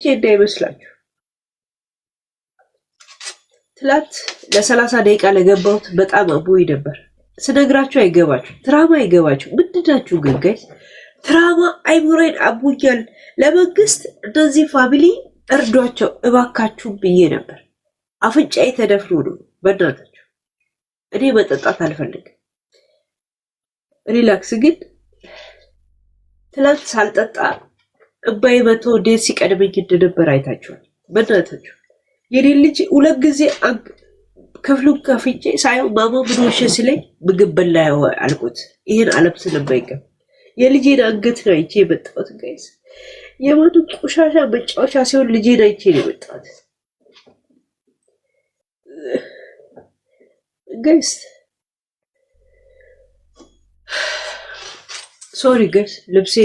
እንዳይመስላችሁ ትላት ለ30 ደቂቃ ለገባሁት በጣም አቦይ ነበር። ስነግራችሁ አይገባችሁ፣ ትራማ አይገባችሁ። ምንድናችሁ ግን ጋይስ? ትራማ አይሞሬን አቡኛል። ለመንግስት እንደዚህ ፋሚሊ እርዷቸው እባካችሁ ብዬ ነበር። አፍንጫዬ ተደፍኖ ነው በእናታችሁ። እኔ መጠጣት አልፈልግም። ሪላክስ ግን ትላት ሳልጠጣ እባይ መቶ እንዴት ሲቀድመኝ እንደነበር አይታችኋል። በእናታችሁ የኔ ልጅ ሁለት ጊዜ ክፍሉን ከፍቼ ሳይሆን ማማ ምን ሆንሽ ሲለኝ ምግብ በላ አልኩት። ይሄን ዓለም ስለማይገባ የልጄን አንገት ነው አይቼ የመጣሁት ጋይስ። የማኑ ቆሻሻ መጫወቻ ሲሆን ልጄን አይቼ ነው የመጣሁት ጋይስ። ሶሪ ጋይስ፣ ልብሴ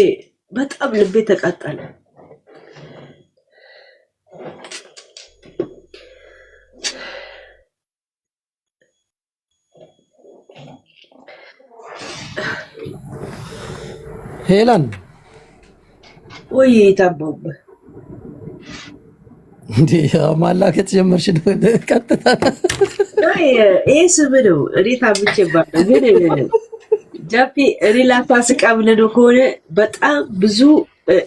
በጣም ልቤ ተቃጠለ። ሄለን ወይ ታባብ እንዴ ማላከት ጀመርሽ? ቀጥታ ይሄ ስም ነው። እኔ ታምቼ ባለ ግን ጃፒ ሪላታ ስቃ ብለህ ከሆነ በጣም ብዙ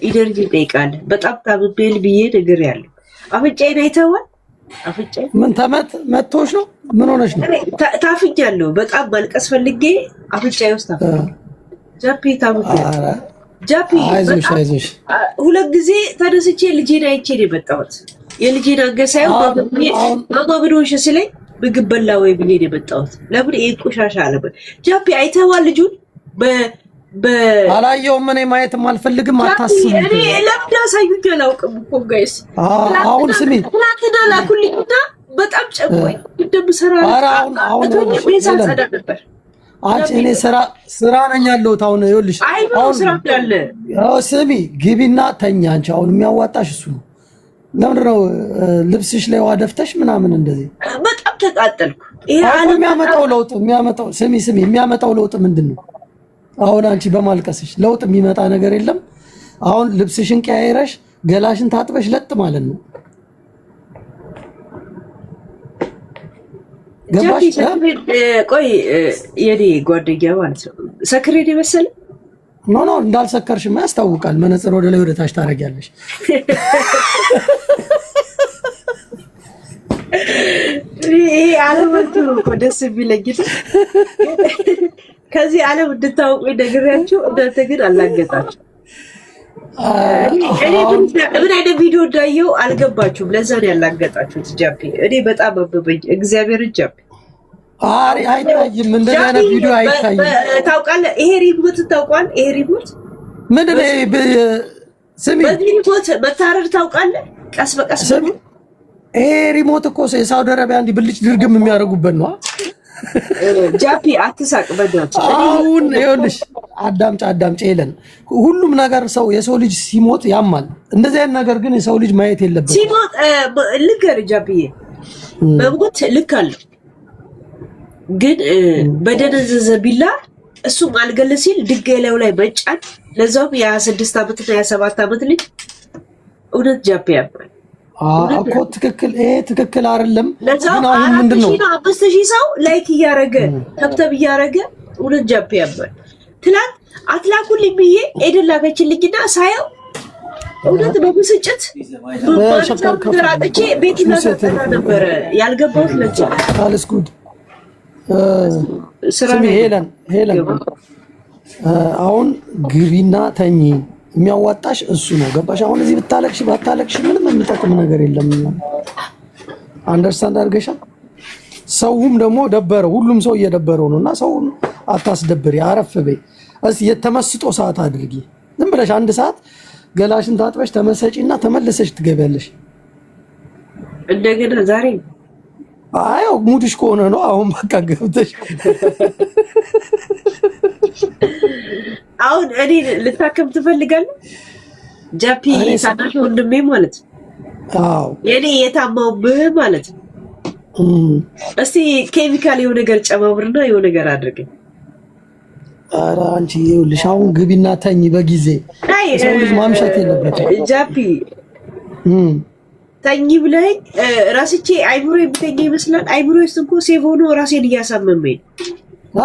ኢነርጂ ይጠይቃል። በጣም ታምቤል ብዬ ነገር ያለው አፍንጫዬን አይተዋል። አፍንጫዬ ምን መቶሽ ነው? ምን ሆነሽ ነው? ታፍኛለሁ። በጣም ማልቀስ ፈልጌ አፍንጫዬ ውስጥ ታፍኛለሁ። ጃፒ ታምቤል ጃፒ አይዞሽ። ሁለት ጊዜ ተነስቼ ልጄን አይቼ ነው የመጣሁት። የልጄን አንገሳዩ ማማ ምን ሆንሽ ሲለኝ ምግብ በላ ወይ ብዬ ነው የመጣሁት። ለምን ይሄ ቆሻሻ አለ? ጃፒ አይተዋል ልጁን አላየውም። እኔ ማየትም አልፈልግም። አታስቢ። እኔ ለምን አሳዩኝ አላውቅም እኮ ጋይስ። አሁን ስሚ፣ ትናንትና ላኩልኝና በጣም ጨቆኝ እንደምሰራ አሁን ጸዳ ነበር። አንቺ እኔ ስራ ነኝ ያለሁት። አሁን ይኸውልሽ፣ አሁን ስራ ያለ ስሚ፣ ግቢና ተኛ። አንቺ አሁን የሚያዋጣሽ እሱ ነው። ለምንድን ነው ልብስሽ ላይ ውሃ ደፍተሽ ምናምን እንደዚህ? በጣም ተቃጠልኩ። ይሄ የሚያመጣው ለውጥ ምንድን ነው? አሁን አንቺ በማልቀስሽ ለውጥ የሚመጣ ነገር የለም። አሁን ልብስሽን ቀያይረሽ ገላሽን ታጥበሽ ለጥ ማለት ነው። ገባሽ? ቆይ የኔ ጓደኛ ማለት ነው ሰክሬን የመሰለ ኖ እንዳልሰከርሽማ ያስታውቃል። መነጽር ወደ ላይ ወደ ታች ታደርጊያለሽ። ይሄ ዓለምቱ እኮ ደስ የሚለኝ ከዚህ ዓለም እንድታውቁ ነግሬያችሁ፣ እናንተ ግን አላገጣችሁ። እኔ ምን አይነት ቪዲዮ እንዳየው አልገባችሁም። ለዛ ነው ያላገጣችሁት። ጃፒ እኔ በጣም አበበኝ። እግዚአብሔርን ጃፒ አይታይም። እንደዚህ አይነት ቪዲዮ አይታይም። ታውቃለህ? ይሄ ሪሞት ታውቃለህ? ይሄ ሪሞት ምንድን ነው? ስሚ፣ በዚህ ሪሞት መታረድ ታውቃለህ? ቀስ በቀስ ይሄ ሪሞት እኮ የሳውዲ አረቢያ እንዲህ ብልጭ ድርግም የሚያደርጉበት ነው። ጃፒ አትሳቅ በእናትህ። አሁን ይኸውልሽ፣ አዳምጪ ሄለን፣ ሁሉም ነገር የሰው ልጅ ሲሞት ያማል። እንደዚህ አይነት ነገር ግን የሰው ልጅ ማየት የለበትም። ሲሞት ልንገርህ ጃፒዬ፣ በሞት ልክ አለው። ግን በደነዘዘ ቢላ እሱም አልገለ ሲል ድንጋይ ላይ መጫን፣ ለዛውም የ26 ዓመትና የ27 ዓመት ልጅ እውነት ጃፒ ያባል እኮ ትክክል። ይሄ ትክክል አይደለም። ግን አሁን ምንድነው 5000 ሰው ላይክ እያረገ ተብተብ እያረገ እውነት ጃፒ ያባል። ትላንት አትላኩልኝ ብዬ ኤደን ላከችልኝና ሳየው እውነት በብስጭት ተራጥቼ ቤት እናሰራ ነበር ያልገባሁት ለጭ አልስኩድ ስሚ ሄለን አሁን ግቢና ተኚ። የሚያዋጣሽ እሱ ነው። ገባሽ? አሁን እዚህ ብታለቅሽ ባታለቅሽ ምንም የሚጠቅም ነገር የለም። አንደርስታንድ አድርገሻል? ሰውም ደግሞ ደበረው፣ ሁሉም ሰው እየደበረው ነውና ሰው አታስደብሪ። አረፍ በይ። የተመስጦ ሰዓት አድርጊ። ዝም ብለሽ አንድ ሰዓት ገላሽን ታጥበሽ ተመሰጪና ተመለሰሽ ትገቢያለሽ። እንደገና ዛሬ አይ ሙድሽ ከሆነ ነው። አሁን በቃ ገብተሽ አሁን እኔ ልታከም ትፈልጋለህ? ጃፒ ታናሽ ወንድሜ ማለት ነው። አዎ የኔ የታማውብህ ማለት ነው። እስቲ ኬሚካል የሆነ ነገር ጨማምርና የሆነ ነገር አድርገኝ። ኧረ አንቺ ይኸውልሽ አሁን ግቢና ተኝ በጊዜ። ሰው ልጅ ማምሸት የለበትም። ጃፒ ተኝ ብለኝ ራስቼ አይብሮ የሚተኛ ይመስላል። አይብሮ ውስጥ እኮ ሴቭ ሆኖ ራሴን እያሳመመኝ።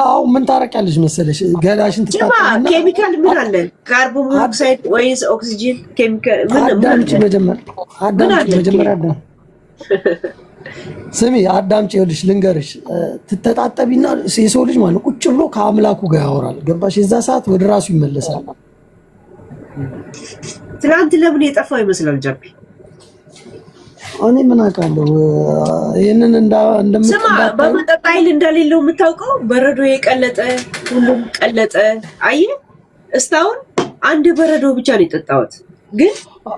አዎ ምን ታረቂያለሽ መሰለሽ? ገላሽን ትታጠቢና ኬሚካል ምን አለ? ካርቦን ሞኖክሳይድ ወይስ ኦክሲጅን? ኬሚካል ምን አዳምጪ መጀመሪያ ስሚ አዳምጪ። ይኸውልሽ ልንገርሽ፣ ትተጣጠቢና የሰው ልጅ ማለት ቁጭ ብሎ ከአምላኩ ጋር ያወራል። ገባሽ? የዛ ሰዓት ወደ ራሱ ይመለሳል። ትናንት ለምን የጠፋው ይመስላል ጃፒ? እኔ ምን አውቃለሁ። ይሄንን ስማ፣ በመጠጥ ኃይል እንደሌለው የምታውቀው በረዶ የቀለጠ ሁሉም ቀለጠ። አየህ፣ እስካሁን አንድ በረዶ ብቻ ነው የጠጣሁት፣ ግን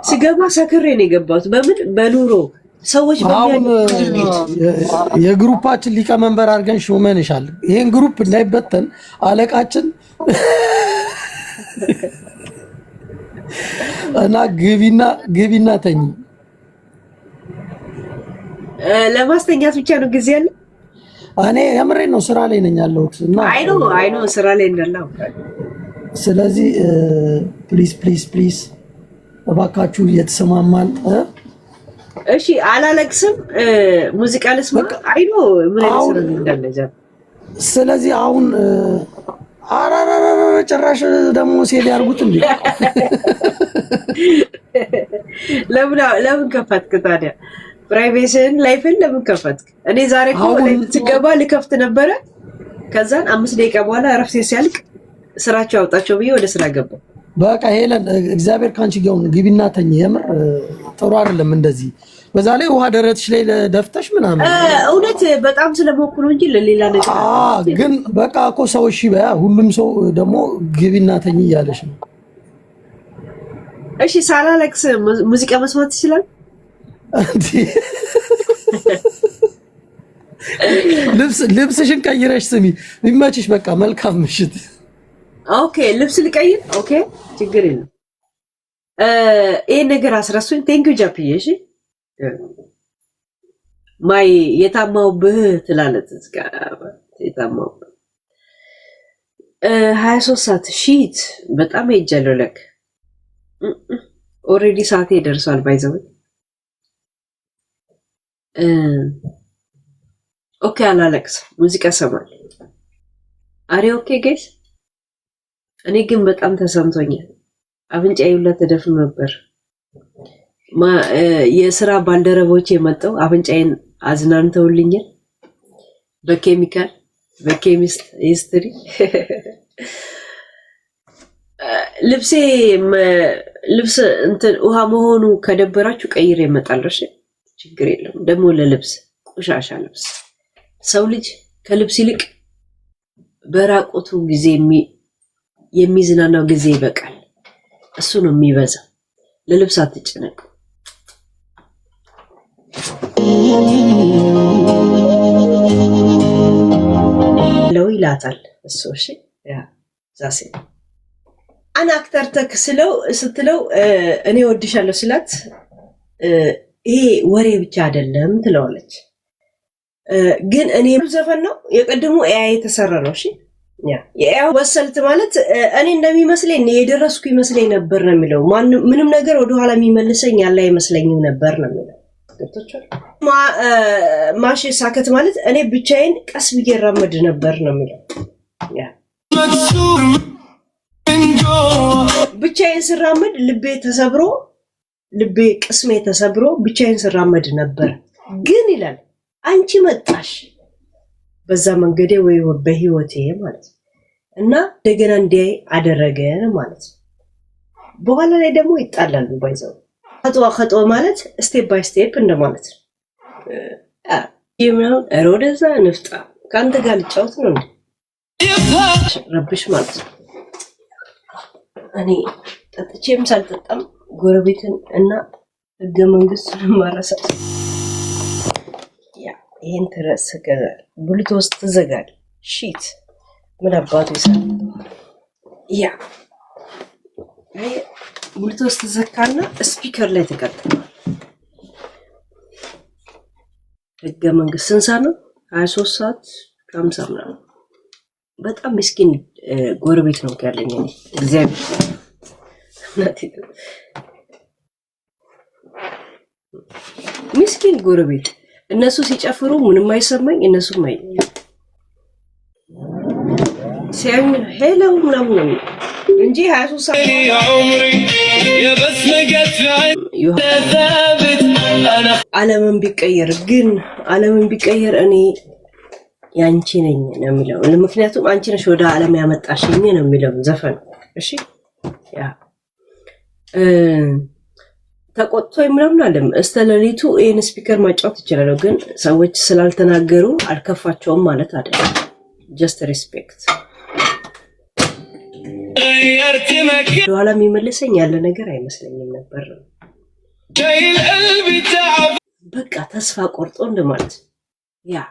ስገባ ሰክሬ ነው የገባሁት። በምን በኑሮ ሰዎች አሁን የግሩፓችን ሊቀመንበር አድርገን ሾመንሻል። ይሄን ግሩፕ እንዳይበተን አለቃችን እና ግቢና ተኝ። ለማስተኛት ብቻ ነው ጊዜ ያለ። እኔ የምሬን ነው፣ ስራ ላይ ነኝ ያለሁት እና አይኖ ስራ ላይ እንዳለው። ስለዚህ ፕሊዝ እባካችሁ እየተሰማማን እሺ። አላለቅስም፣ ሙዚቃ ልስማ። አይኖ ምን አይነት እንዳለጃ። ስለዚህ አሁን ጭራሽ ደግሞ ሴት ያርጉት እንዴ? ለምን ከፈትክ ታዲያ? ፕራይቬሲን ላይፍን ለምን ከፈትክ? እኔ ዛሬ እኮ ስገባ ልከፍት ነበረ። ከዛን 5 ደቂቃ በኋላ እረፍት ሲያልቅ ስራቸው ያውጣቸው ብዬ ወደ ስራ ገባ። በቃ ሄለን እግዚአብሔር ካንቺ ጋር ነው። ግቢና ተኝ። የምር ጥሩ አይደለም እንደዚህ። በዛ ላይ ውሃ ደረትሽ ላይ ደፍተሽ ምናምን። እውነት በጣም ስለሞክሩ እንጂ ለሌላ ነገር ግን በቃ እኮ ሰው እሺ በያ። ሁሉም ሰው ደግሞ ግቢና ተኝ እያለሽ ነው። እሺ ሳላለቅስ ሙዚቃ መስማት ይችላል። ልብስሽን ቀይረሽ ስሚ። ይመችሽ። በቃ መልካም ምሽት። ኦኬ ልብስ ልቀይር። ኦኬ ችግር የለም። ይሄን ነገር አስረሱኝ። ቴንክ ዩ ጃፒዬ። እሺ ማይ የታማውብህ ትላለች። እስከ የታማውብህ 23 ሰዓት ሺት በጣም ሄጃለሁ። ለክ ኦሬዲ ሰዓቴ ደርሷል። ባይዘው ኦኬ አላለቅስ። ሙዚቃ ሰማል። አሬ ኦኬ ጋይስ። እኔ ግን በጣም ተሰምቶኛል። አፍንጫዬ ሁላ ተደፍኖ ነበር። የስራ ባልደረቦች የመጣው አፍንጫዬን አዝናንተውልኛል በኬሚካል በኬሚስትሪ። ልብስ እንትን ውሃ መሆኑ ከደበራችሁ ቀይሬ እመጣለሁ። እሺ ችግር የለም። ደግሞ ለልብስ ቆሻሻ ልብስ ሰው ልጅ ከልብስ ይልቅ በራቆቱ ጊዜ የሚዝናናው ጊዜ ይበቃል። እሱ ነው የሚበዛው። ለልብስ አትጨነቁ። ለው ይላታል እሱ። እሺ ያ ዛሴ አና አክተር ስትለው እኔ ወድሻለሁ ስላት ይሄ ወሬ ብቻ አይደለም ትለዋለች። ግን እኔ ዘፈን ነው የቀድሞ ኤአይ የተሰራ ነው። እሺ ያ ወሰልት ማለት እኔ እንደሚመስለኝ የደረስኩ ይመስለኝ ነበር ነው የሚለው። ምንም ነገር ወደኋላ የሚመልሰኝ ያለ አይመስለኝም ነበር ነው የሚለው። ገብቶቻል። ማሽ ሳከት ማለት እኔ ብቻዬን ቀስ ብዬ እራመድ ነበር ነው የሚለው። ብቻዬን ስራመድ ልቤ ቅስሜ ተሰብሮ ብቻዬን ስራመድ ነበር። ግን ይላል አንቺ መጣሽ በዛ መንገዴ ወይ በህይወቴ ማለት ነው። እና እንደገና እንዲያይ አደረገ ማለት ነው። በኋላ ላይ ደግሞ ይጣላሉ። ባይዘው ከጦ ማለት ስቴፕ ባይ ስቴፕ እንደማለት ነው። ይምነው ወደዛ ንፍጣ ካንተ ጋር ልጫወት ነው እንዴ? ረብሽ ማለት ነው። እኔ ጠጥቼም ሳልጠጣም ጎረቤትን እና ህገ መንግስቱን ማረሳት ይሄን ትረስ ገዛል ብሉት ውስጥ ተዘጋል። ሺት ምን አባቱ ይሰራል? ያ ብሉት ውስጥ ተዘካና ስፒከር ላይ ተቀጥቷል። ህገ መንግስት ስንት ሰዓት ነው? 23 ሰዓት ከ50 ምናምን። በጣም ምስኪን ጎረቤት ነው ያለኝ እኔ እግዚአብሔር ምስኪን ጎረቤት እነሱ ሲጨፍሩ ምንም አይሰማኝ እነሱም አይ ሲያዩ ሄሎ ምናምን እንጂ 23 ሰዓት ዓለምን ቢቀየር እኔ ያንቺ ነኝ ነው የሚለው ምክንያቱም አንቺ ነሽ ወደ ዓለም ያመጣሽኝ ነው የሚለው ዘፈን እሺ ያ ተቆጥቶ ምናምን አለም እስተለሊቱ ኤን ስፒከር ማጫወት ይችላል ግን ሰዎች ስላልተናገሩ አልከፋቸውም ማለት አይደለም just respect ዶላ የሚመልሰኝ ያለ ነገር አይመስለኝም ነበር በቃ ተስፋ ቆርጦ እንደማለት ያ